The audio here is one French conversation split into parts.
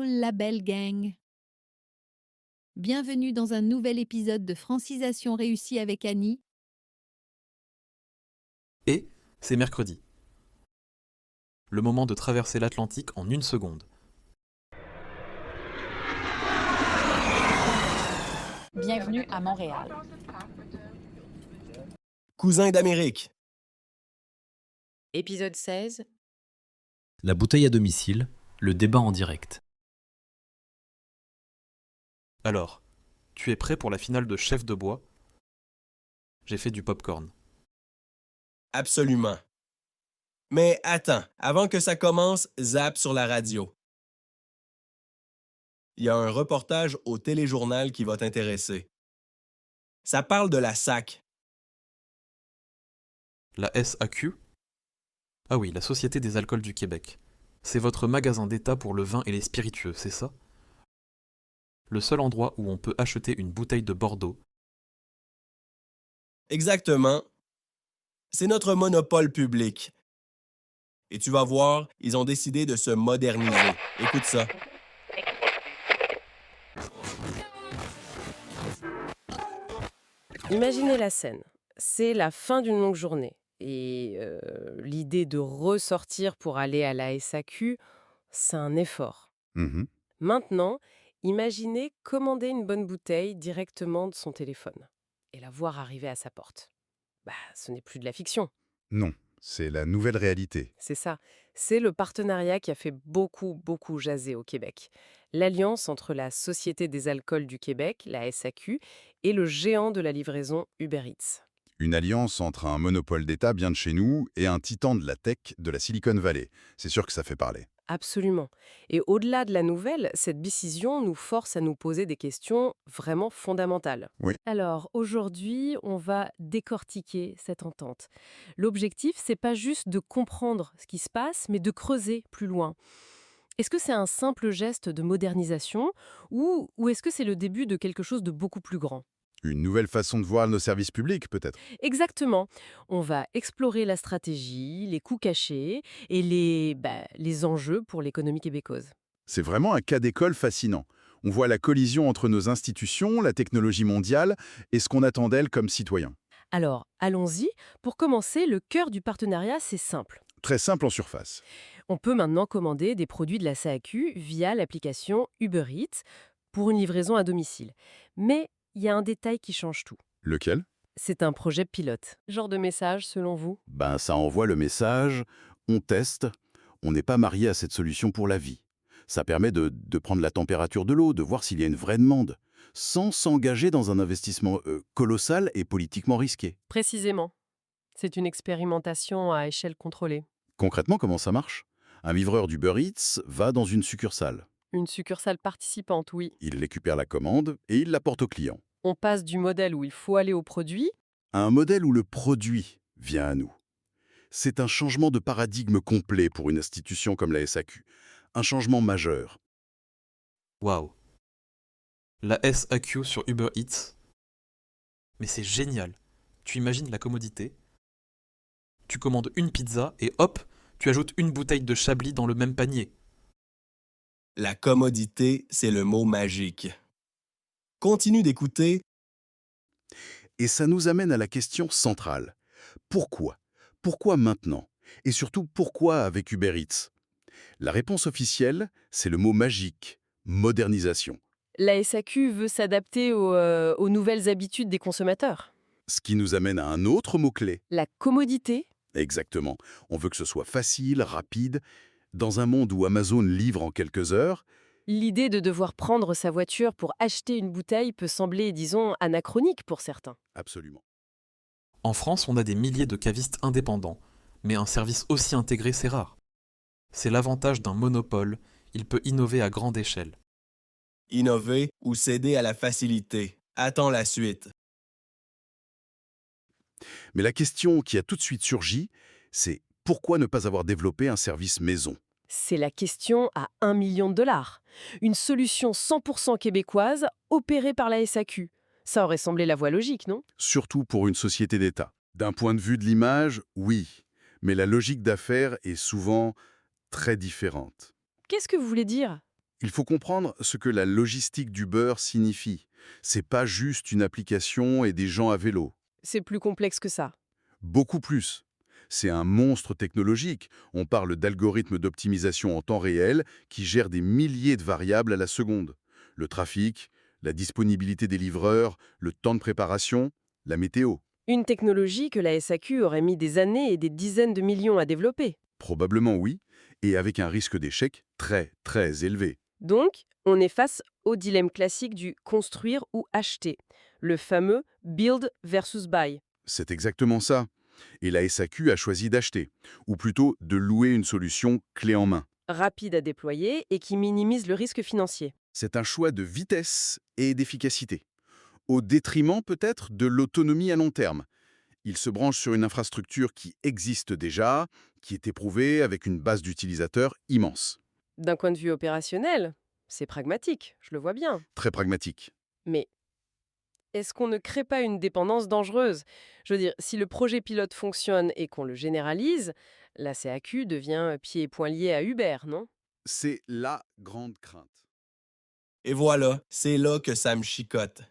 La belle gang. Bienvenue dans un nouvel épisode de Francisation réussie avec Annie. Et c'est mercredi. Le moment de traverser l'Atlantique en une seconde. Bienvenue à Montréal. Cousin d'Amérique. Épisode 16. La bouteille à domicile, le débat en direct. Alors, tu es prêt pour la finale de Chef de bois? J'ai fait du popcorn. Absolument. Mais attends, avant que ça commence, zappe sur la radio. Il y a un reportage au téléjournal qui va t'intéresser. Ça parle de la SAC. La SAQ? Ah oui, la Société des alcools du Québec. C'est votre magasin d'État pour le vin et les spiritueux, c'est ça? Le seul endroit où on peut acheter une bouteille de Bordeaux. Exactement. C'est notre monopole public. Et tu vas voir, ils ont décidé de se moderniser. Écoute ça. Imaginez la scène. C'est la fin d'une longue journée. Et l'idée de ressortir pour aller à la SAQ, c'est un effort. Mhm. Maintenant, imaginez commander une bonne bouteille directement de son téléphone et la voir arriver à sa porte. Ce n'est plus de la fiction, Non, c'est la nouvelle réalité. c'est ça. C'est le partenariat qui a fait beaucoup jaser au Québec. L'alliance entre la Société des alcools du Québec, la SAQ, et le géant de la livraison Uber Eats. Une alliance entre un monopole d'État bien de chez nous et un titan de la tech de la Silicon Valley. C'est sûr que ça fait parler. Absolument. Et au-delà de la nouvelle, cette décision nous force à nous poser des questions vraiment fondamentales. Oui. Alors, aujourd'hui, on va décortiquer cette entente. L'objectif, c'est pas juste de comprendre ce qui se passe, mais de creuser plus loin. Est-ce que c'est un simple geste de modernisation ou est-ce que c'est le début de quelque chose de beaucoup plus grand? Une nouvelle façon de voir nos services publics, peut-être. Exactement. On va explorer la stratégie, les coûts cachés et les enjeux pour l'économie québécoise. C'est vraiment un cas d'école fascinant. On voit la collision entre nos institutions, la technologie mondiale et ce qu'on attend d'elles comme citoyens. Alors, allons-y. Pour commencer, le cœur du partenariat, c'est simple. Très simple en surface. On peut maintenant commander des produits de la SAQ via l'application Uber Eats pour une livraison à domicile. Mais il y a un détail qui change tout. Lequel? C'est un projet pilote. Genre de message, selon vous? Ça envoie le message, on teste, on n'est pas marié à cette solution pour la vie. Ça permet de prendre la température de l'eau, de voir s'il y a une vraie demande, sans s'engager dans un investissement colossal et politiquement risqué. Précisément. C'est une expérimentation à échelle contrôlée. Concrètement, comment ça marche? Un livreur d'Uber Eats va dans une succursale. Une succursale participante, oui. Il récupère la commande et il la porte au client. On passe du modèle où il faut aller au produit À un modèle où le produit vient à nous. C'est un changement de paradigme complet pour une institution comme la SAQ. Un changement majeur. Waouh. La SAQ sur Uber Eats. Mais c'est génial. Tu imagines la commodité? Tu commandes une pizza et hop, tu ajoutes une bouteille de Chablis dans le même panier. La commodité, c'est le mot magique. Continue d'écouter. Et ça nous amène à la question centrale. Pourquoi? Pourquoi maintenant? Et surtout, pourquoi avec Uber Eats? La réponse officielle, c'est le mot magique, modernisation. La SAQ veut s'adapter aux nouvelles habitudes des consommateurs. Ce qui nous amène à un autre mot-clé. La commodité, Exactement. On veut que ce soit facile, rapide. Dans un monde où Amazon livre en quelques heures, l'idée de devoir prendre sa voiture pour acheter une bouteille peut sembler, disons, anachronique pour certains. absolument. En France, on a des milliers de cavistes indépendants, mais un service aussi intégré, c'est rare. C'est l'avantage d'un monopole, il peut innover à grande échelle. Innover ou céder à la facilité. Attends la suite. Mais la question qui a tout de suite surgi, c'est pourquoi ne pas avoir développé un service maison? C'est la question à 1 million de dollars. Une solution 100% québécoise opérée par la SAQ. Ça aurait semblé la voie logique, non? Surtout pour une société d'État. D'un point de vue de l'image, oui. Mais la logique d'affaires est souvent très différente. Qu'est-ce que vous voulez dire? Il faut comprendre ce que la logistique d'Uber signifie. C'est pas juste une application et des gens à vélo. C'est plus complexe que ça. Beaucoup plus. C'est un monstre technologique. On parle d'algorithmes d'optimisation en temps réel qui gèrent des milliers de variables à la seconde. Le trafic, la disponibilité des livreurs, le temps de préparation, la météo. Une technologie que la SAQ aurait mis des années et des dizaines de millions à développer. Probablement oui, et avec un risque d'échec très, très élevé. Donc, on est face au dilemme classique du construire ou acheter, le fameux build versus buy. C'est exactement ça. Et la SAQ a choisi d'acheter, ou plutôt de louer une solution clé en main. Rapide à déployer et qui minimise le risque financier. C'est un choix de vitesse et d'efficacité, au détriment peut-être de l'autonomie à long terme. Il se branche sur une infrastructure qui existe déjà, qui est éprouvée avec une base d'utilisateurs immense. D'un point de vue opérationnel, c'est pragmatique, je le vois bien. Très pragmatique. Mais est-ce qu'on ne crée pas une dépendance dangereuse? Je veux dire, si le projet pilote fonctionne et qu'on le généralise, la CAQ devient pieds et poings liés à Uber, non? C'est la grande crainte. Et voilà, c'est là que ça me chicote.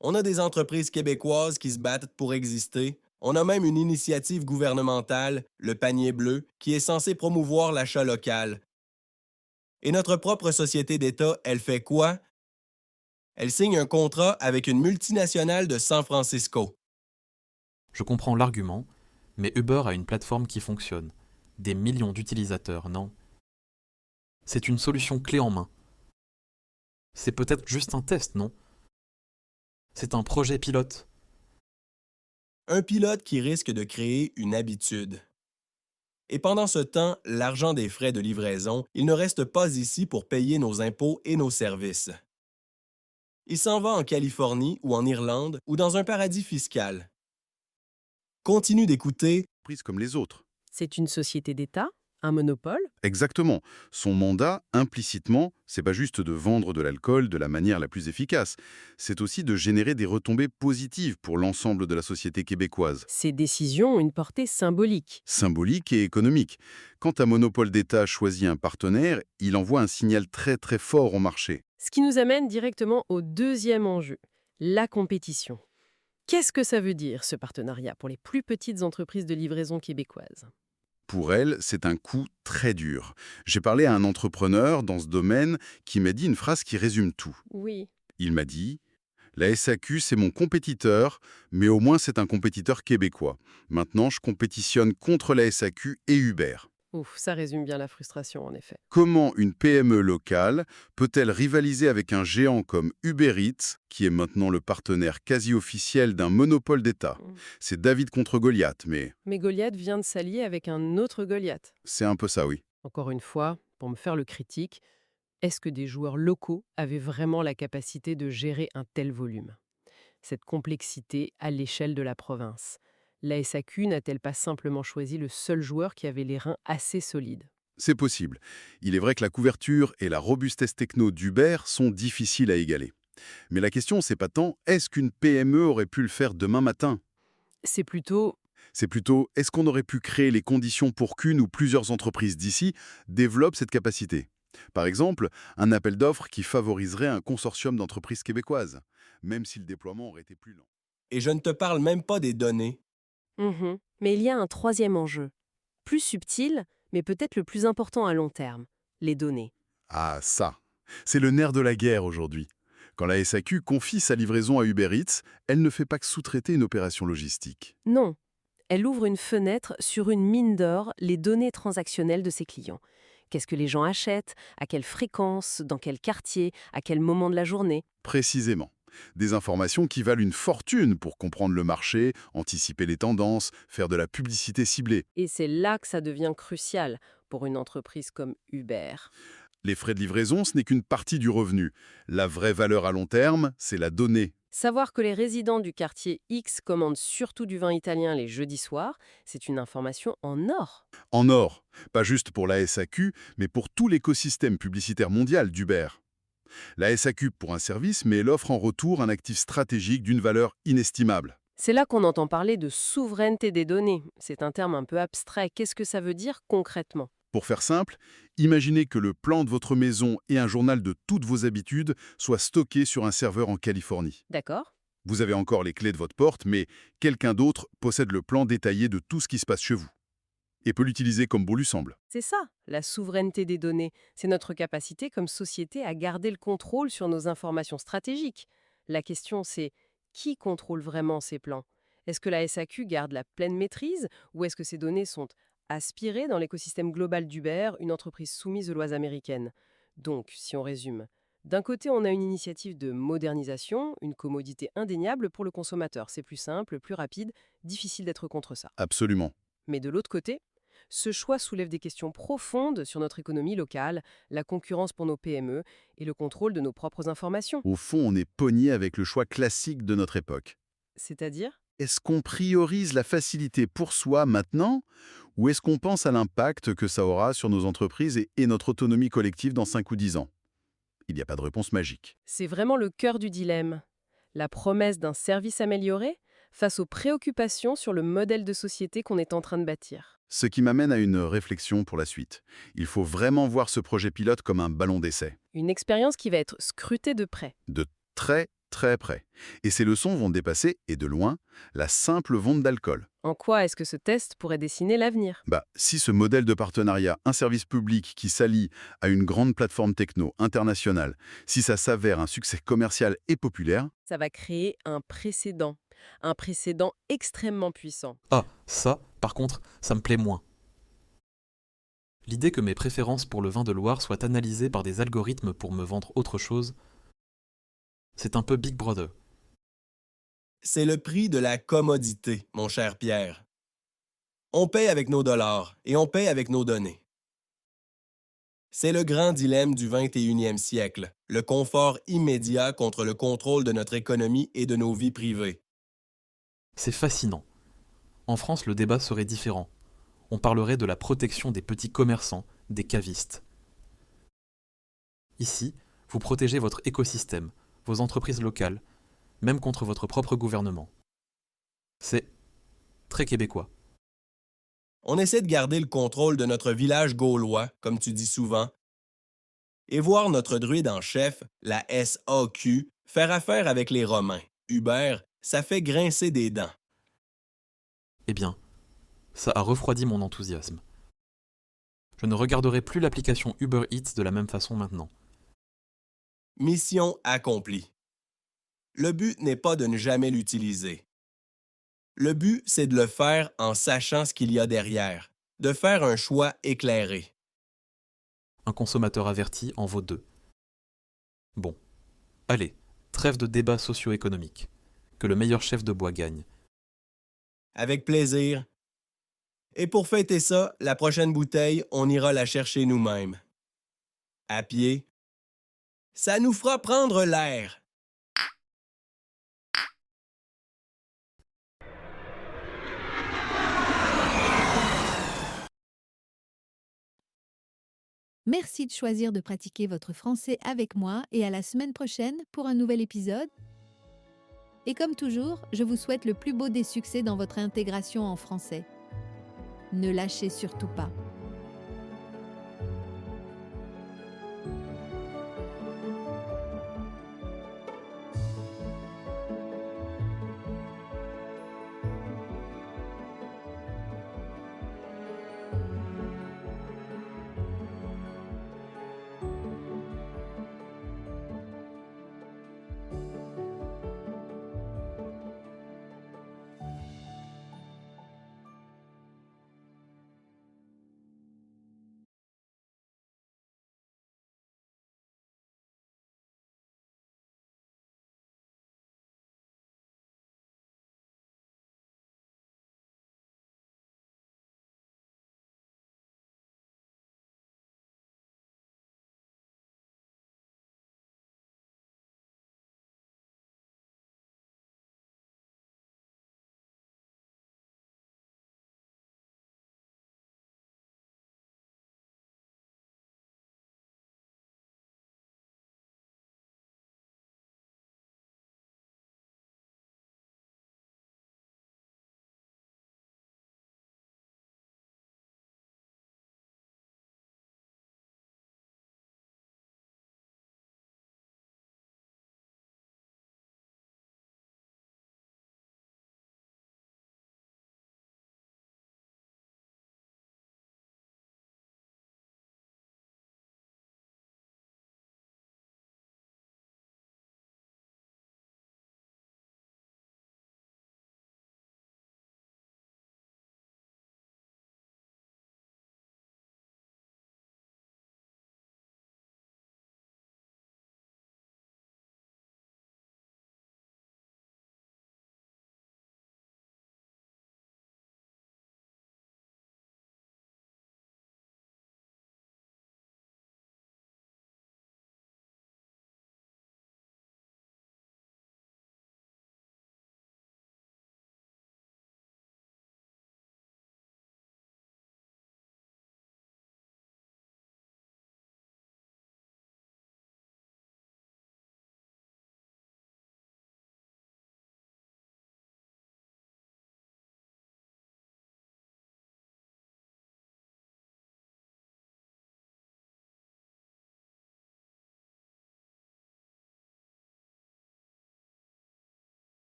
On a des entreprises québécoises qui se battent pour exister. On a même une initiative gouvernementale, le panier bleu, qui est censée promouvoir l'achat local. Et notre propre société d'État, elle fait quoi? Elle signe un contrat avec une multinationale de San Francisco. Je comprends l'argument, mais Uber a une plateforme qui fonctionne. Des millions d'utilisateurs, non? C'est une solution clé en main. C'est peut-être juste un test, non? C'est un projet pilote. Un pilote qui risque de créer une habitude. Et pendant ce temps, l'argent des frais de livraison, il ne reste pas ici pour payer nos impôts et nos services. Il s'en va en Californie ou en Irlande ou dans un paradis fiscal. Continue d'écouter. Prise comme les autres. C'est une société d'État, un monopole. Exactement. Son mandat, implicitement, c'est pas juste de vendre de l'alcool de la manière la plus efficace. C'est aussi de générer des retombées positives pour l'ensemble de la société québécoise. Ces décisions ont une portée symbolique. Symbolique et économique. Quand un monopole d'État choisit un partenaire, il envoie un signal très très fort au marché. Ce qui nous amène directement au deuxième enjeu, la compétition. Qu'est-ce que ça veut dire, ce partenariat, pour les plus petites entreprises de livraison québécoises? Pour elle, c'est un coup très dur. J'ai parlé à un entrepreneur dans ce domaine qui m'a dit une phrase qui résume tout. Oui. Il m'a dit « La SAQ, c'est mon compétiteur, mais au moins c'est un compétiteur québécois. Maintenant, je compétitionne contre la SAQ et Uber. » Ouf, ça résume bien la frustration, en effet. Comment une PME locale peut-elle rivaliser avec un géant comme Uber Eats, qui est maintenant le partenaire quasi officiel d'un monopole d'État? C'est David contre Goliath, mais Mais Goliath vient de s'allier avec un autre Goliath. c'est un peu ça, oui. Encore une fois, pour me faire le critique, est-ce que des joueurs locaux avaient vraiment la capacité de gérer un tel volume? Cette complexité à l'échelle de la province. La SAQ n'a-t-elle pas simplement choisi le seul joueur qui avait les reins assez solides? C'est possible. Il est vrai que la couverture et la robustesse techno d'Uber sont difficiles à égaler. Mais la question, c'est pas tant est-ce qu'une PME aurait pu le faire demain matin? C'est plutôt C'est plutôt est-ce qu'on aurait pu créer les conditions pour qu'une ou plusieurs entreprises d'ici développent cette capacité? Par exemple, un appel d'offres qui favoriserait un consortium d'entreprises québécoises, même si le déploiement aurait été plus lent. Et je ne te parle même pas des données. Mais il y a un troisième enjeu, plus subtil, mais peut-être le plus important à long terme, les données. Ah ça, c'est le nerf de la guerre aujourd'hui. Quand la SAQ confie sa livraison à Uber Eats, elle ne fait pas que sous-traiter une opération logistique. Non, elle ouvre une fenêtre sur une mine d'or, les données transactionnelles de ses clients. Qu'est-ce que les gens achètent, à quelle fréquence, dans quel quartier, à quel moment de la journée? Précisément. Des informations qui valent une fortune pour comprendre le marché, anticiper les tendances, faire de la publicité ciblée. Et c'est là que ça devient crucial pour une entreprise comme Uber. Les frais de livraison, ce n'est qu'une partie du revenu. La vraie valeur à long terme, c'est la donnée. Savoir que les résidents du quartier X commandent surtout du vin italien les jeudis soirs, c'est une information en or. En or, pas juste pour la SAQ, mais pour tout l'écosystème publicitaire mondial d'Uber. La SAQ pour un service, mais elle offre en retour un actif stratégique d'une valeur inestimable. C'est là qu'on entend parler de souveraineté des données. C'est un terme un peu abstrait. Qu'est-ce que ça veut dire concrètement? Pour faire simple, imaginez que le plan de votre maison et un journal de toutes vos habitudes soient stockés sur un serveur en Californie. D'accord? Vous avez encore les clés de votre porte, mais quelqu'un d'autre possède le plan détaillé de tout ce qui se passe chez vous et peut l'utiliser comme bon lui semble. C'est ça, la souveraineté des données. C'est notre capacité comme société à garder le contrôle sur nos informations stratégiques. La question, c'est qui contrôle vraiment ces plans? Est-ce que la SAQ garde la pleine maîtrise ou est-ce que ces données sont aspirées dans l'écosystème global d'Uber, une entreprise soumise aux lois américaines? Donc, si on résume, d'un côté, on a une initiative de modernisation, une commodité indéniable pour le consommateur. C'est plus simple, plus rapide, difficile d'être contre ça. Absolument. Mais de l'autre côté, ce choix soulève des questions profondes sur notre économie locale, la concurrence pour nos PME et le contrôle de nos propres informations. Au fond, on est pogné avec le choix classique de notre époque. C'est-à-dire? Est-ce qu'on priorise la facilité pour soi maintenant ou est-ce qu'on pense à l'impact que ça aura sur nos entreprises et notre autonomie collective dans 5 ou 10 ans? Il n'y a pas de réponse magique. C'est vraiment le cœur du dilemme. La promesse d'un service amélioré face aux préoccupations sur le modèle de société qu'on est en train de bâtir. Ce qui m'amène à une réflexion pour la suite. Il faut vraiment voir ce projet pilote comme un ballon d'essai, Une expérience qui va être scrutée de près. de très très près. Et ces leçons vont dépasser, et de loin, la simple vente d'alcool. En quoi est-ce que ce test pourrait dessiner l'avenir? Si ce modèle de partenariat, un service public qui s'allie à une grande plateforme techno internationale, si ça s'avère un succès commercial et populaire, Ça va créer un précédent extrêmement puissant. Ah, ça, par contre, ça me plaît moins. L'idée que mes préférences pour le vin de Loire soient analysées par des algorithmes pour me vendre autre chose, c'est un peu Big Brother. C'est le prix de la commodité, mon cher Pierre. On paye avec nos dollars et on paye avec nos données. C'est le grand dilemme du 21e siècle, le confort immédiat contre le contrôle de notre économie et de nos vies privées. C'est fascinant. En France, le débat serait différent. On parlerait de la protection des petits commerçants, des cavistes. Ici, vous protégez votre écosystème, vos entreprises locales, même contre votre propre gouvernement. C'est très québécois. On essaie de garder le contrôle de notre village gaulois, comme tu dis souvent, et voir notre druide en chef, la SAQ, faire affaire avec les Romains. Uber, ça fait grincer des dents. Eh bien, ça a refroidi mon enthousiasme. Je ne regarderai plus l'application Uber Eats de la même façon maintenant. Mission accomplie. Le but n'est pas de ne jamais l'utiliser. Le but, c'est de le faire en sachant ce qu'il y a derrière, de faire un choix éclairé. Un consommateur averti en vaut deux. Bon, allez, trêve de débat socio-économique. Que le meilleur chef de bois gagne. Avec plaisir. Et pour fêter ça, la prochaine bouteille, on ira la chercher nous-mêmes. À pied. Ça nous fera prendre l'air. Merci de choisir de pratiquer votre français avec moi et à la semaine prochaine pour un nouvel épisode. Et comme toujours, je vous souhaite le plus beau des succès dans votre intégration en français. Ne lâchez surtout pas.